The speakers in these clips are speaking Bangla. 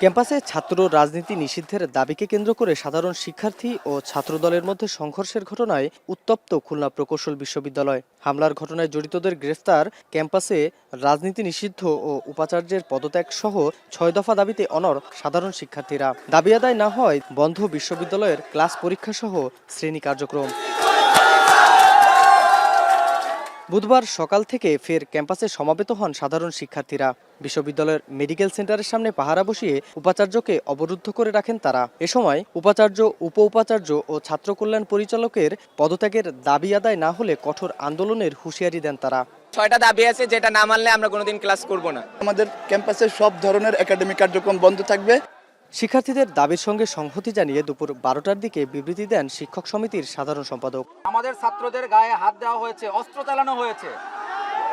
ক্যাম্পাসে ছাত্র রাজনীতি নিষিদ্ধের দাবিকে কেন্দ্র করে সাধারণ শিক্ষার্থী ও ছাত্রদলের মধ্যে সংঘর্ষের ঘটনায় উত্তপ্ত খুলনা প্রকৌশল বিশ্ববিদ্যালয়। হামলার ঘটনায় জড়িতদের গ্রেফতার, ক্যাম্পাসে রাজনীতি নিষিদ্ধ ও উপাচার্যের পদত্যাগ সহ ৬ দফা দাবিতে অনড় সাধারণ শিক্ষার্থীরা। দাবি আদায় না হয় বন্ধ বিশ্ববিদ্যালয়ের ক্লাস পরীক্ষা সহ শ্রেণী কার্যক্রম। বুধবার সকাল থেকে ফের ক্যাম্পাসে সমবেত হন সাধারণ শিক্ষার্থীরা। বিশ্ববিদ্যালয়ের মেডিকেল সেন্টারের সামনে পাহারা বসিয়ে উপাচার্যকে অবরুদ্ধ করে রাখেন তারা। এ সময় উপাচার্য, উপ উপাচার্য ও ছাত্র কল্যাণ পরিচালকের পদত্যাগের দাবি আদায় না হলে কঠোর আন্দোলনের হুঁশিয়ারি দেন তারা। ৬টা দাবি আছে, যেটা না মানলে আমরা কোনোদিন ক্লাস করব না। আমাদের ক্যাম্পাসে সব ধরনের একাডেমিক কার্যক্রম বন্ধ থাকবে। শিক্ষার্থীদের দাবির সঙ্গে সংহতি জানিয়ে দুপুর 12টার দিকে বিবৃতি দেন শিক্ষক সমিতির সাধারণ সম্পাদক। আমাদের ছাত্রদের গায়ে হাত দেওয়া হয়েছে, অস্ত্র চালানো হয়েছে।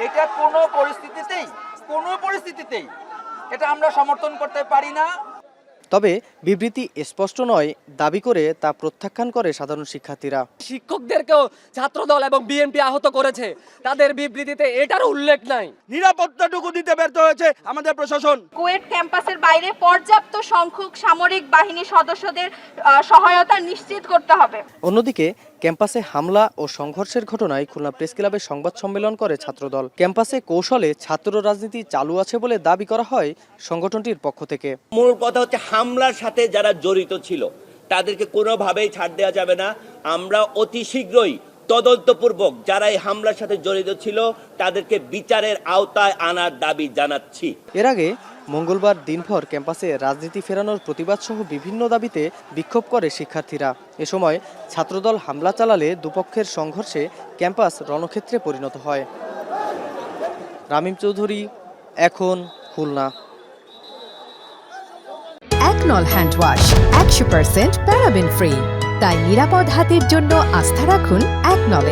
এটা কোনো পরিস্থিতিতেই এটা আমরা সমর্থন করতে পারি না। তবে বিবৃতি স্পষ্ট নয় দাবি করে তা প্রত্যাখ্যান করে সাধারণ শিক্ষার্থীরা। শিক্ষকদেরকেও ছাত্রদল এবং বিএনপি আহত করেছে, তাদের বিবৃতিতে এটারও উল্লেখ নাই। নিরাপত্তাটুকু দিতে ব্যর্থ হয়েছে আমাদের প্রশাসন। কুয়েট ক্যাম্পাসের বাইরে পর্যাপ্ত সংখ্যক সামরিক বাহিনী সদস্যদের সহায়তা নিশ্চিত করতে হবে। অন্যদিকে ক্যাম্পাসে হামলা ও সংঘর্ষের ঘটনায় খুলনা প্রেস ক্লাবে সংবাদ সম্মেলন করে ছাত্রদল। ক্যাম্পাসে কৌশলে ছাত্র রাজনীতি চালু আছে বলে দাবি করা হয় সংগঠনটির পক্ষ থেকে। মূল কথা হচ্ছে হামলার সাথে যারা জড়িত ছিল তাদেরকে কোনোভাবেই ছাড় দেওয়া যাবে না। আমরা অতি শীঘ্রই তদন্তপূর্বক যারা এই হামলার সাথে জড়িত ছিল তাদেরকে বিচারের আওতায় আনার দাবি জানাচ্ছি। এর আগে মঙ্গলবার দিনভর ক্যাম্পাসে রাজনীতি ফেরানোর প্রতিবাদ সহ বিভিন্ন দাবিতে বিক্ষোভ করে শিক্ষার্থীরা। এ সময় ছাত্রদল হামলা চালালে দুপক্ষের সংঘর্ষে ক্যাম্পাস রণক্ষেত্রে পরিণত হয়। রামিম চৌধুরী, এখন, খুলনা। একনল হ্যান্ড ওয়াশ 100% প্যারাবেন ফ্রি, তাই নিরাপদ হাতের জন্য আস্থা রাখুন একনলে।